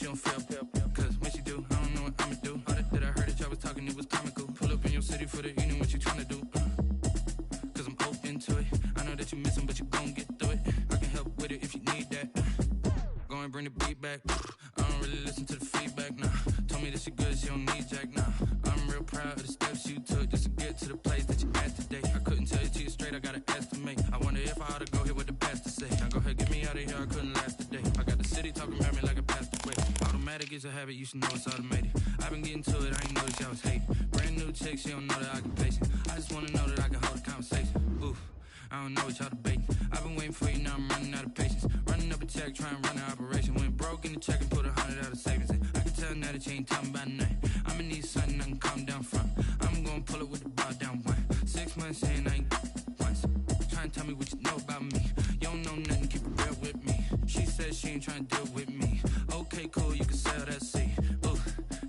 don't feel. Cause when she do, I don't know what I'ma do. All that I heard that y'all was talking, it was comical. Pull up in your city for the evening, what you tryna do? Cause I'm open to it. I know that you missing, but you gon' get through it. I can help with it if you need that. Go and bring the beat back. I don't really listen to the feedback, nah. Told me that she good, she don't need jack, nah. I'm real proud of the steps you took just to get to the place that you at today. I couldn't tell you to you straight, I gotta estimate. I wonder if I ought to go here with the best to say. Now go ahead, get me out of here, I couldn't last today. I got the city talking about me like a passed away. Automatic is a habit, you should know it's automated. I've been getting to it, I ain't noticed y'all was hating. Brand new chick, she don't know that I can pace it. I just wanna know that I can hold a conversation. Oof, I don't know what y'all debating. I've been waiting for you, now I'm running out of patience. Running up a check, trying to run the operation. Went broke in the check and put 100 out of savings in. I can tell now that you ain't talking about nothing. I'ma need something I can calm down from. I'm gonna pull it with the bar down one. 6 months saying I ain't once. Trying to tell me what you know about me. You don't know nothing, keep it real with me. She said she ain't trying to deal with me. Okay, cool, you can sell that seed. Ooh,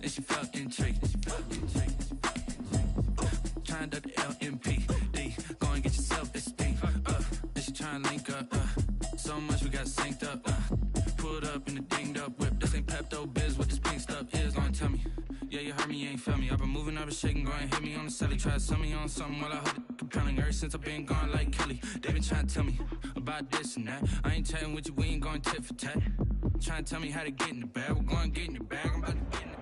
and she felt intrigued. Trying to the LMPD. Go and get yourself SP. And she trying to link up. So much we got synced up. Pulled up in the dinged up whip. This ain't Pepto Biz, what this pink stuff is. Don't tell me. Yeah, you heard me, you ain't felt me. I've been moving, I've been shaking, go and hit me on the celly. Try to sell me on something while I hold it compelling. Ever since I've been gone like Kelly, they been trying to tell me about this and that. I ain't chatting with you, we ain't going tit for tat. Trying to tell me how to get in the bag. We're going to get in the bag, I'm about to get in the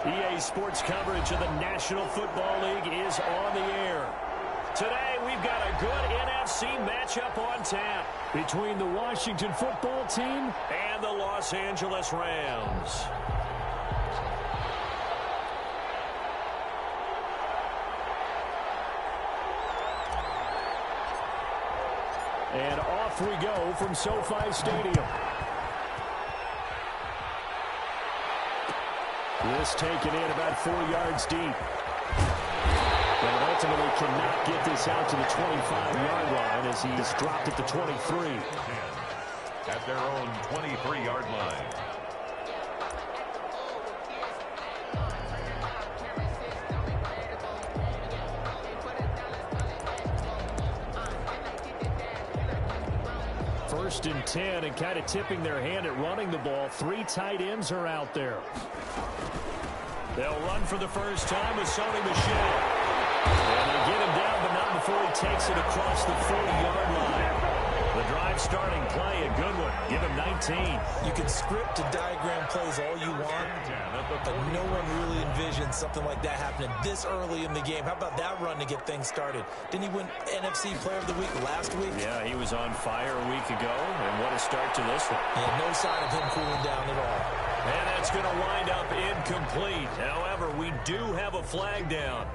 EA Sports coverage of the National Football League is on the air. Today, we've got a good NFC matchup on tap between the Washington football team and the Los Angeles Rams. And off we go from SoFi Stadium. This taken in about 4 yards deep. But ultimately cannot get this out to the 25-yard line as he's dropped at the 23. At their own 23-yard line. First and 10, and kind of tipping their hand at running the ball. 3 tight ends are out there. They'll run for the first time with Sony Michel. And they get him down, but not before he takes it across the 40-yard line. The drive starting play, a good one. Give him 19. You can script and diagram plays all you want, but no one really envisioned something like that happening this early in the game. How about that run to get things started? Didn't he win NFC Player of the Week last week? Yeah, he was on fire a week ago, and what a start to this one. Yeah, no sign of him cooling down at all. And that's going to wind up incomplete. However, we do have a flag down.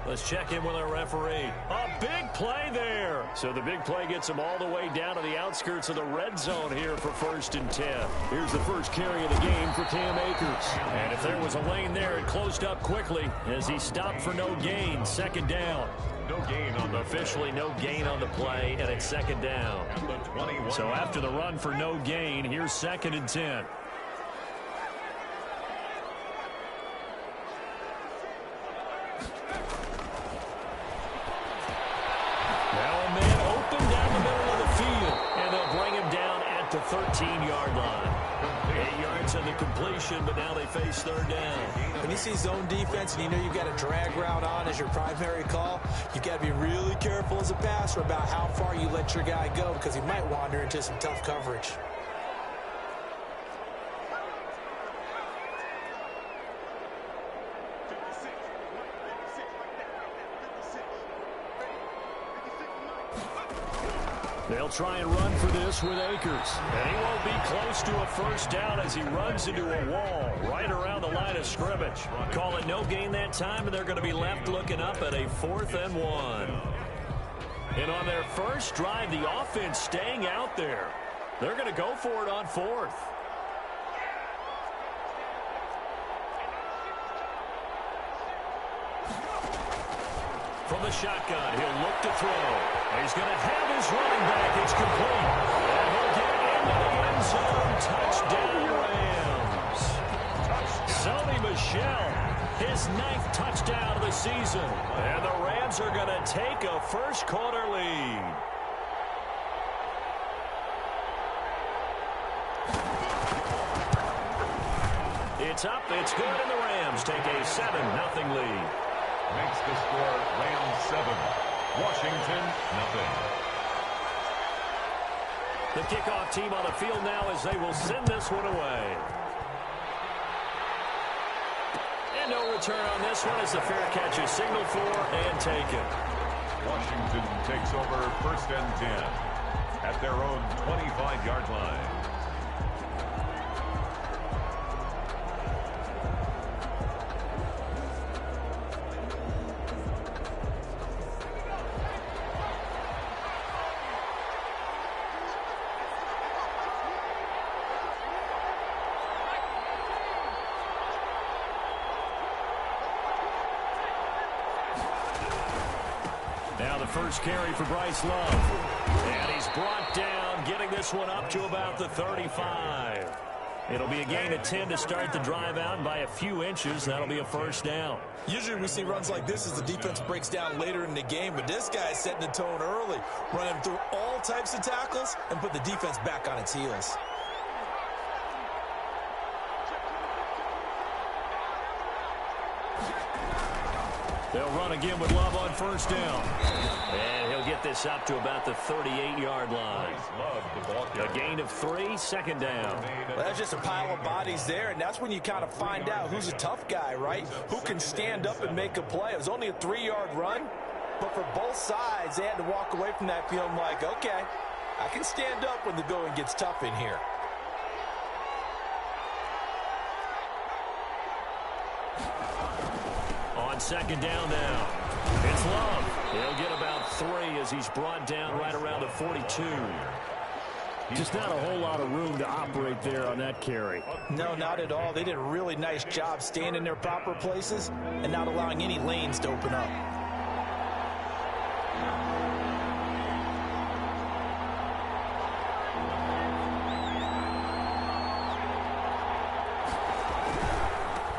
Let's check in with our referee. A big play there. So the big play gets him all the way down to the outskirts of the red zone here for 1st and 10. Here's the first carry of the game for Cam Akers. And if there was a lane there, it closed up quickly as he stopped for no gain. 2nd down. No gain on the Officially no gain on the play, and it's 2nd down. So after the run for no gain, here's 2nd and 10. The 13-yard line. 8 yards on the completion, but now they face 3rd down. When you see zone defense and you know you've got a drag route on as your primary call, you've got to be really careful as a passer about how far you let your guy go because he might wander into some tough coverage. They'll try and run for this with Akers. And he won't be close to a 1st down as he runs into a wall right around the line of scrimmage. Call it no gain that time, and they're going to be left looking up at a 4th and 1. And on their first drive, the offense staying out there. They're going to go for it on 4th. From the shotgun, he'll look to throw. He's going to have his running back. It's complete. And he'll get into the end zone. Touchdown, Rams. Sony Michel, his 9th touchdown of the season. And the Rams are going to take a first-quarter lead. It's up. It's good, and the Rams take a 7-0 lead. Makes the score Rams 7, Washington 0. The kickoff team on the field now as they will send this one away. And no return on this one as the fair catch is signaled for and taken. Washington takes over 1st and 10 at their own 25-yard line. Now the first carry for Bryce Love. And he's brought down, getting this one up to about the 35. It'll be a gain of 10 to start the drive out, and by a few inches, that'll be a first down. Usually we see runs like this as the defense breaks down later in the game, but this guy's setting the tone early, running through all types of tackles and put the defense back on its heels. They'll run again with Love on first down. And he'll get this up to about the 38-yard line. A gain of 3, 2nd down. Well, that's just a pile of bodies there, and that's when you kind of find out who's a tough guy, right? Who can stand up and make a play. It was only a 3-yard run, but for both sides, they had to walk away from that feeling like, okay, I can stand up when the going gets tough in here. On 2nd down now. It's Love. He'll get about 3 as he's brought down right around the 42. Just not a whole lot of room to operate there on that carry. No, not at all. They did a really nice job staying in their proper places and not allowing any lanes to open up.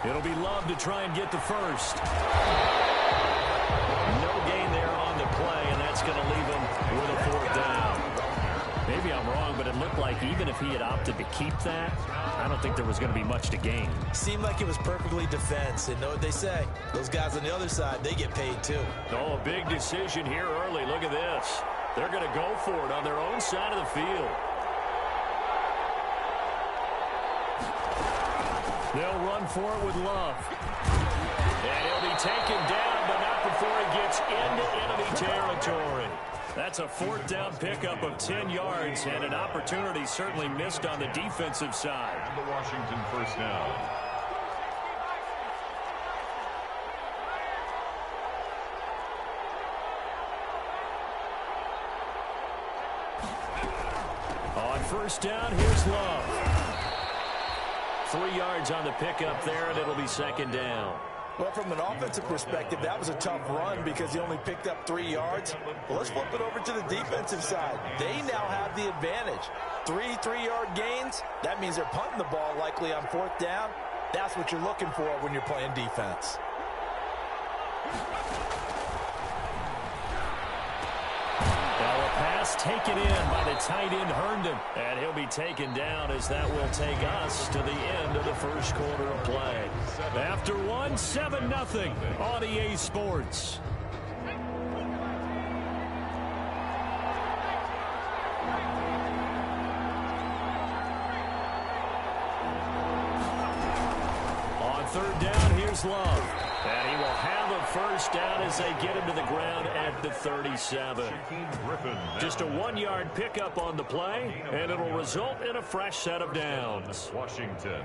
It'll be Love to try and get the first. No gain there on the play, and that's going to leave him with a 4th down. Maybe I'm wrong, but it looked like even if he had opted to keep that, I don't think there was going to be much to gain. Seemed like it was perfectly defense, and know what they say. Those guys on the other side, they get paid too. Oh, a big decision here early. Look at this. They're going to go for it on their own side of the field. They'll run for it with Love. And he'll be taken down, but not before he gets into enemy territory. That's a 4th down pickup of 10 yards, and an opportunity certainly missed on the defensive side. And the Washington 1st down. On 1st down, here's Love. 3 yards on the pickup there, and it'll be 2nd down. Well, from an offensive perspective, that was a tough run because he only picked up 3 yards. Well, let's flip it over to the defensive side. They now have the advantage. 3 3-yard gains, that means they're punting the ball likely on 4th down. That's what you're looking for when you're playing defense. Pass taken in by the tight end Herndon, and he'll be taken down as that will take us to the end of the first quarter of play. After 1, 7-0 on EA Sports. On 3rd down, here's Love. And he will have a first down as they get him to the ground at the 37. Just a 1-yard pickup on the play, and it'll result in a fresh set of downs. Washington.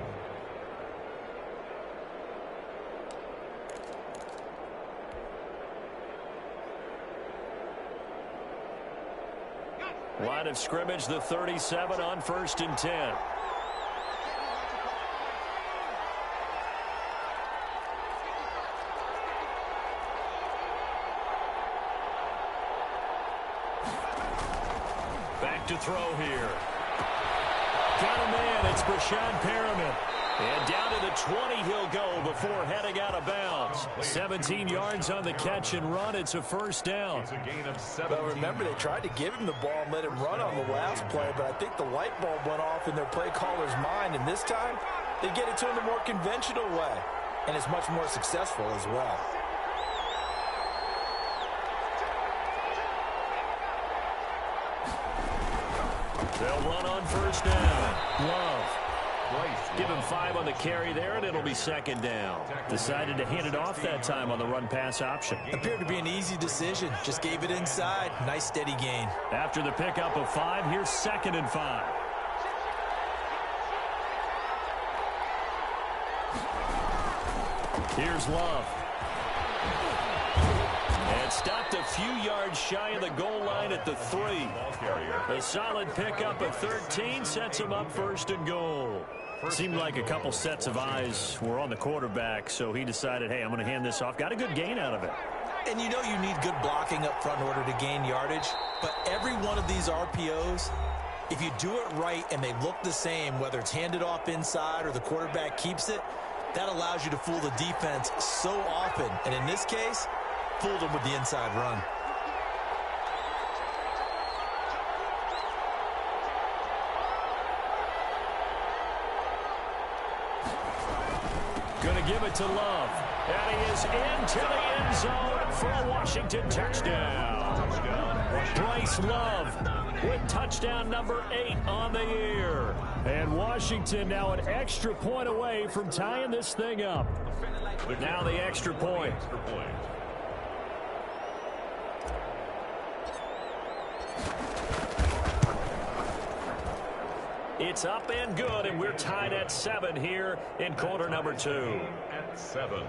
Line of scrimmage, the 37 on 1st and 10. Back to throw here. Got a man. It's Brashad Perriman. And down to the 20 he'll go before heading out of bounds. 17 yards on the catch and run. It's a first down. It's a gain of 7. Well, remember, they tried to give him the ball and let him run on the last play, but I think the light bulb went off in their play caller's mind, and this time They get it to him the more conventional way, and it's much more successful as well. They'll run on first down. Love. Give him 5 on the carry there, and it'll be second down. Decided to hand it off that time on the run-pass option. Appeared to be an easy decision. Just gave it inside. Nice, steady gain. After the pickup of 5, here's 2nd and 5. Here's Love. And stopped a few yards shy of the goal line at the 3. A solid pickup of 13 sets him up 1st and goal. Seemed like a couple sets of eyes were on the quarterback, so he decided, hey, I'm going to hand this off. Got a good gain out of it. And you know you need good blocking up front in order to gain yardage, but every one of these RPOs, if you do it right and they look the same, whether it's handed off inside or the quarterback keeps it, that allows you to fool the defense so often. And in this case, fooled them with the inside run. Going to give it to Love. And he is into the end zone for a Washington touchdown. Bryce Love with touchdown number 8 on the year. And Washington now an extra point away from tying this thing up. Now the extra point. It's up and good, and we're tied at 7 here in quarter number 2. At 7.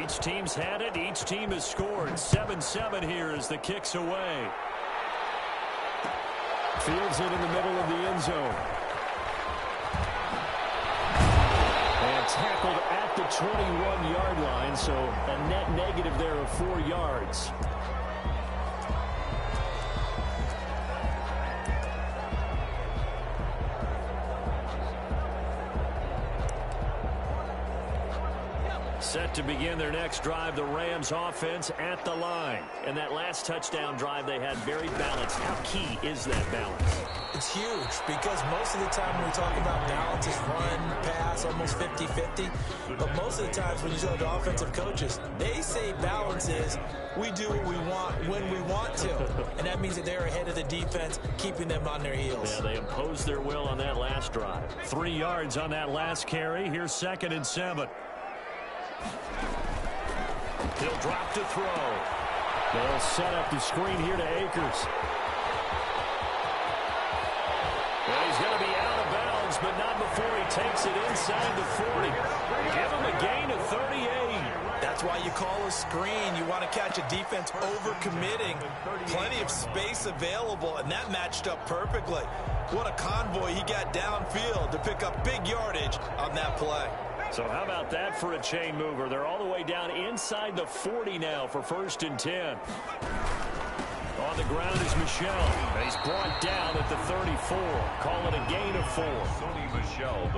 Each team's had it. Each team has scored. 7-7 here as the kick's away. Fields it in the middle of the end zone. And tackled at the 21-yard line, so a net negative there of 4 yards. Set to begin their next drive, the Rams offense at the line. And that last touchdown drive they had very balanced. How key is that balance? It's huge because most of the time when we talk about balance, it's run, pass, almost 50-50. But most of the times when you talk to offensive coaches, they say balance is we do what we want when we want to. And that means that they're ahead of the defense, keeping them on their heels. Yeah, they imposed their will on that last drive. 3 yards on that last carry. Here's 2nd and 7. He'll drop to throw. They'll set up the screen here to Akers. Well, he's going to be out of bounds, but not before he takes it inside the 40. Give him a gain of 38. That's why you call a screen. You want to catch a defense over-committing. Plenty of space available, and that matched up perfectly. What a convoy he got downfield to pick up big yardage on that play. So how about that for a chain mover? They're all the way down inside the 40 now for 1st and 10. On the ground is Michel. He's brought down at the 34. Call it a gain of 4.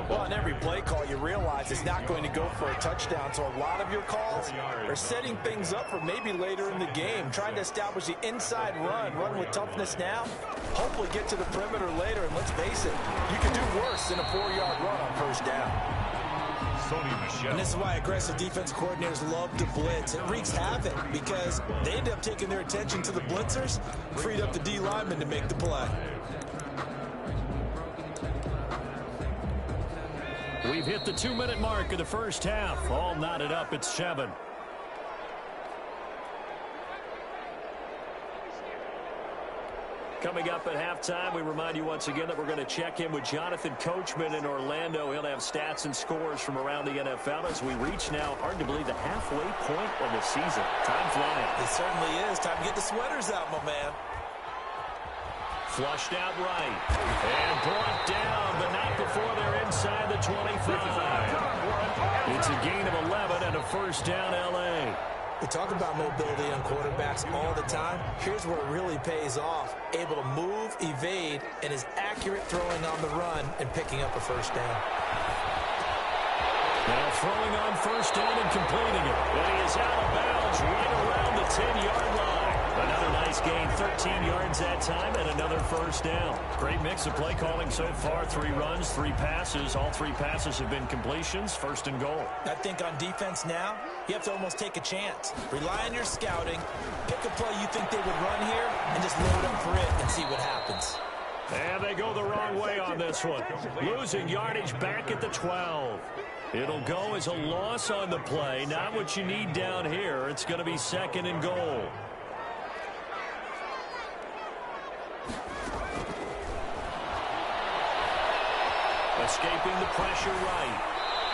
Well, on every play call, you realize it's not going to go for a touchdown. So a lot of your calls are setting things up for maybe later in the game, trying to establish the inside run with toughness now, hopefully get to the perimeter later. And let's face it, you can do worse than a 4-yard run on 1st down. And this is why aggressive defense coordinators love to blitz. It wreaks havoc because they end up taking their attention to the blitzers, freed up the D lineman to make the play. We've hit the 2-minute mark of the first half. All knotted up at 7. Coming up at halftime, we remind you once again that we're going to check in with Jonathan Coachman in Orlando. He'll have stats and scores from around the NFL as we reach now, hard to believe, the halfway point of the season. Time flying. It certainly is. Time to get the sweaters out, my man. Flushed out right. And brought down, but not before they're inside the 25. It's a gain of 11 and a 1st down, L.A. We talk about mobility on quarterbacks all the time. Here's where it really pays off. able to move, evade, and is accurate throwing on the run and picking up a first down. Now throwing on first down and completing it. And he is out of bounds right around the 10-yard line. Another nice gain, 13 yards that time, and another first down. Great mix of play calling so far. 3 runs, 3 passes. All 3 passes have been completions. First and goal. I think on defense now, you have to almost take a chance. Rely on your scouting. Pick a play you think they would run here, and just load up for it and see what happens. And they go the wrong way on this one. Losing yardage back at the 12. It'll go as a loss on the play. Not what you need down here. It's going to be second and goal. Escaping the pressure right.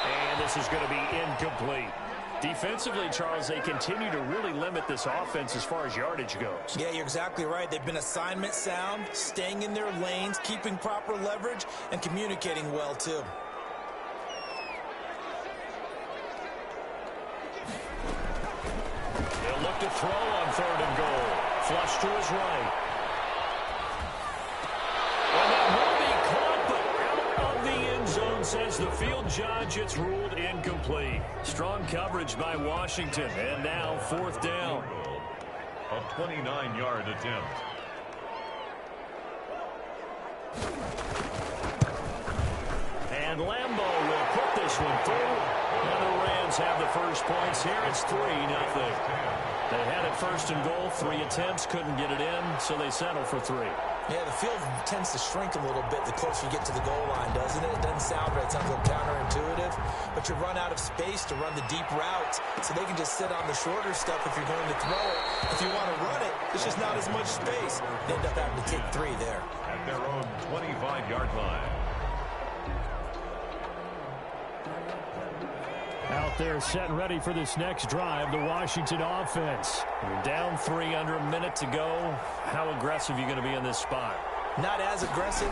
And this is going to be incomplete. Defensively, Charles, they continue to really limit this offense as far as yardage goes. Yeah, you're exactly right. They've been assignment sound, staying in their lanes, keeping proper leverage, and communicating well, too. They'll look to throw on third and goal. Flush to his right. And that will be caught, but out of the end zone, says the field judge. It's ruled incomplete. Strong coverage by Washington. And now fourth down. A 29-yard attempt. And Lambeau will put this one through. And the Rams have the first points here. It's 3-0. They had it first and goal. 3 attempts, couldn't get it in, so they settle for 3. Yeah, the field tends to shrink a little bit the closer you get to the goal line, doesn't it? It doesn't sound right. It sounds a little counterintuitive. But you run out of space to run the deep routes, so they can just sit on the shorter stuff if you're going to throw it. If you want to run it, it's just not as much space. They end up having to take 3 there. At their own 25-yard line. Out there set and ready for this next drive, the Washington offense. You're down 3 under a minute to go. How aggressive are you going to be in this spot? Not as aggressive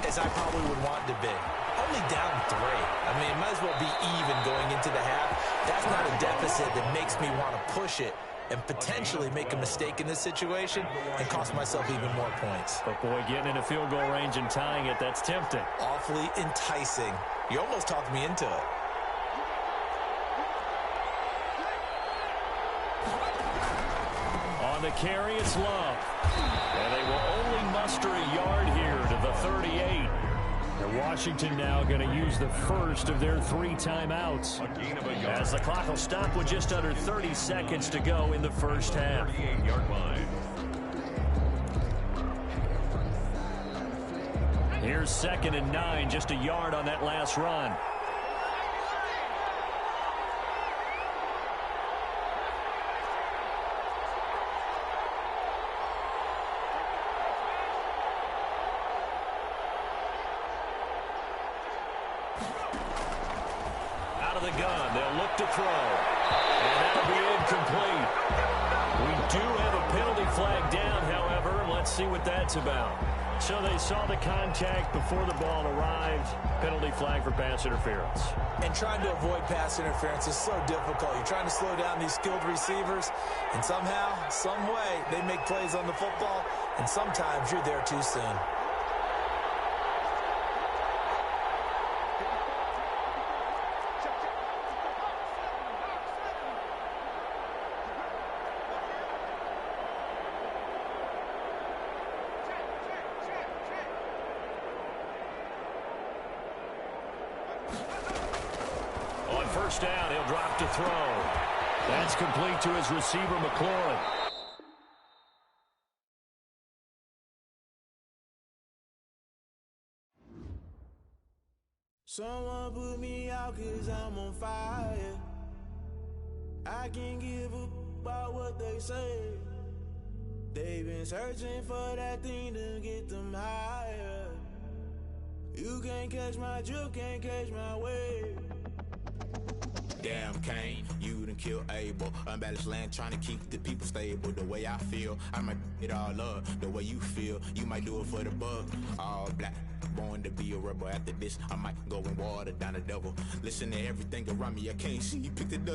as I probably would want to be. Only down 3. I mean, it might as well be even going into the half. That's not a deficit that makes me want to push it and potentially make a mistake in this situation and cost myself even more points. But, boy, getting in a field goal range and tying it, that's tempting. Awfully enticing. You almost talked me into it. On the carry, it's Love. And they will only muster a yard here to the 38. And Washington now going to use the first of their 3 timeouts. A gain of a yard. As the clock will stop with just under 30 seconds to go in the first half. 38-yard line. Here's 2nd and 9, just a yard on that last run. Out of the gun, they'll look to throw. And that'll be incomplete. We do have a penalty flag down, however. Let's see what that's about. So they saw the contact before the ball arrived. Penalty flag for pass interference. And trying to avoid pass interference is so difficult. You're trying to slow down these skilled receivers, and somehow, some way, they make plays on the football, and sometimes you're there too soon. On first down, he'll drop to throw. That's complete to his receiver, McLaurin. Someone put me out 'cause I'm on fire. I can't give a about what they say. They've been searching for that thing to get them higher. You can't catch my drift, can't catch my wave. Damn, Kane, you done killed Abel. Unbalanced land, trying to keep the people stable. The way I feel, I might it all up. The way you feel, you might do it for the buck. All black, born to be a rebel. After this, I might go and water down the devil. Listen to everything around me, I can't see. Pick the dozen.